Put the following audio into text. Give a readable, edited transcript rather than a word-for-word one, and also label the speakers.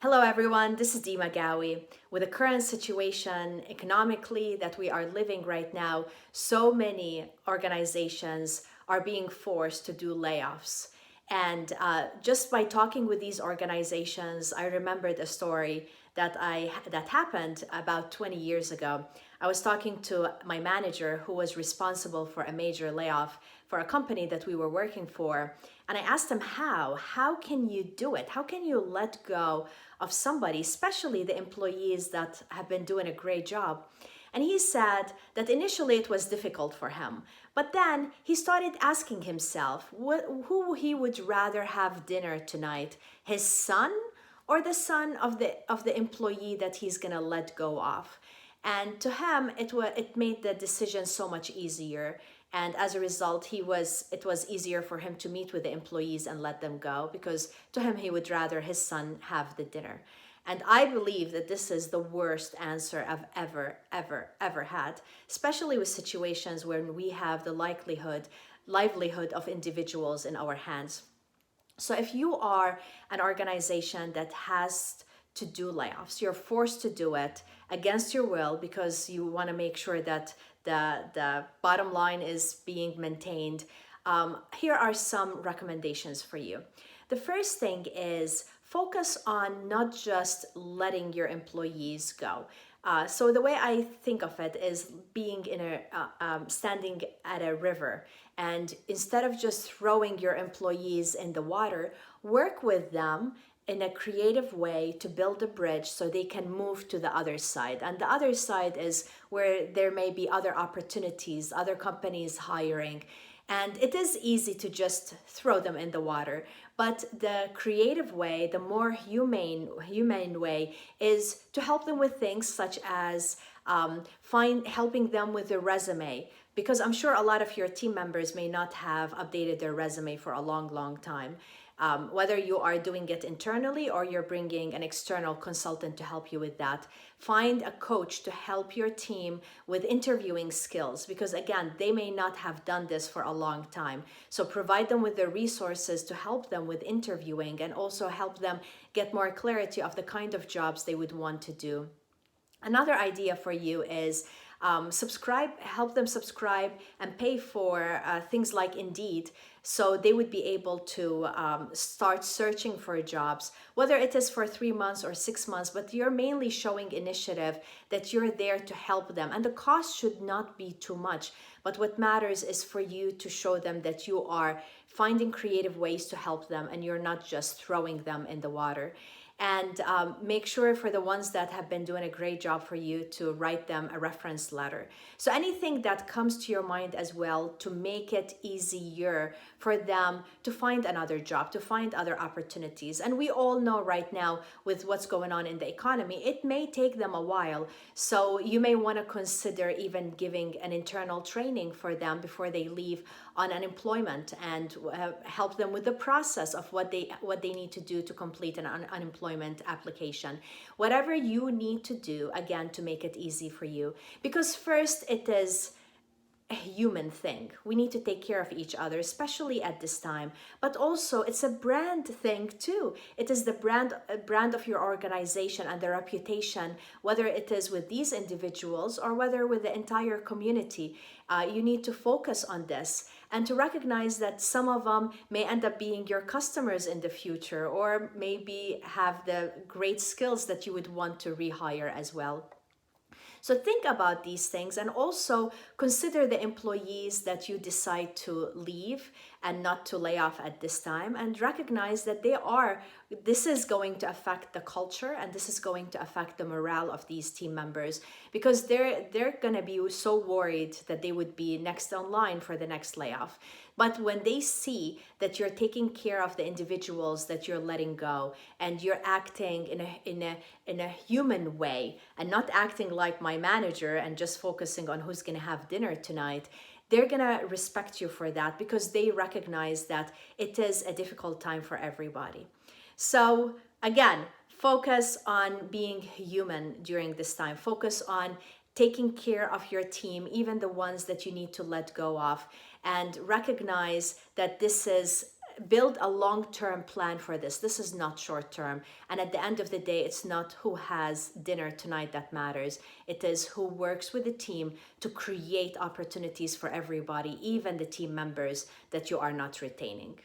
Speaker 1: Hello everyone, this is Dima Gawi. With the current situation economically that we are living right now, so many organizations are being forced to do layoffs. And just by talking with these organizations, I remembered a story that happened about 20 years ago. I was talking to my manager who was responsible for a major layoff for a company that we were working for. And I asked him how can you do it? How can you let go of somebody, especially the employees that have been doing a great job? And he said that initially it was difficult for him, but then he started asking himself who he would rather have dinner tonight, his son or the son of the employee that he's gonna let go of. And to him, it made the decision so much easier. And as a result, it was easier for him to meet with the employees and let them go, because to him he would rather his son have the dinner. And I believe that this is the worst answer I've ever had, especially with situations where we have the livelihood of individuals in our hands. So if you are an organization that has to do layoffs, you're forced to do it against your will because you want to make sure that the bottom line is being maintained. Here are some recommendations for you. The first thing is focus on not just letting your employees go. So the way I think of it is being standing at a river, and instead of just throwing your employees in the water, work with them in a creative way to build a bridge so they can move to the other side. And the other side is where there may be other opportunities, other companies hiring. And it is easy to just throw them in the water. But the creative way, the more humane way, is to help them with things such as helping them with their resume. Because I'm sure a lot of your team members may not have updated their resume for a long time. Whether you are doing it internally or you're bringing an external consultant to help you with that, find a coach to help your team with interviewing skills, because again, they may not have done this for a long time. So provide them with the resources to help them with interviewing, and also help them get more clarity of the kind of jobs they would want to do. Another idea for you is help them subscribe and pay for things like Indeed, so they would be able to start searching for jobs, whether it is for 3 months or 6 months, but you're mainly showing initiative, that you're there to help them. And the cost should not be too much, but what matters is for you to show them that you are finding creative ways to help them and you're not just throwing them in the water. And make sure for the ones that have been doing a great job for you to write them a reference letter. So anything that comes to your mind as well, to make it easier for them to find another job, to find other opportunities. And we all know right now with what's going on in the economy, it may take them a while. So you may want to consider even giving an internal training for them before they leave on unemployment, and help them with the process of what they need to do to complete an unemployment application. Whatever you need to do, again, to make it easy for you. Because first, it is a human thing. We need to take care of each other, especially at this time. But also, it's a brand thing too. It is the brand of your organization and the reputation, whether it is with these individuals or whether with the entire community. You need to focus on this and to recognize that some of them may end up being your customers in the future, or maybe have the great skills that you would want to rehire as well. So think about these things, and also consider the employees that you decide to leave and not to lay off at this time, and recognize that this is going to affect the culture, and this is going to affect the morale of these team members, because they're going to be so worried that they would be next on line for the next layoff. But when they see that you're taking care of the individuals that you're letting go, and you're acting in a human way, and not acting like my manager and just focusing on who's going to have dinner tonight, they're going to respect you for that, because they recognize that it is a difficult time for everybody. So again, focus on being human during this time. Focus on taking care of your team, even the ones that you need to let go of, and recognize that this is build a long-term plan for this. This is not short-term. And at the end of the day, it's not who has dinner tonight that matters. It is who works with the team to create opportunities for everybody, even the team members that you are not retaining.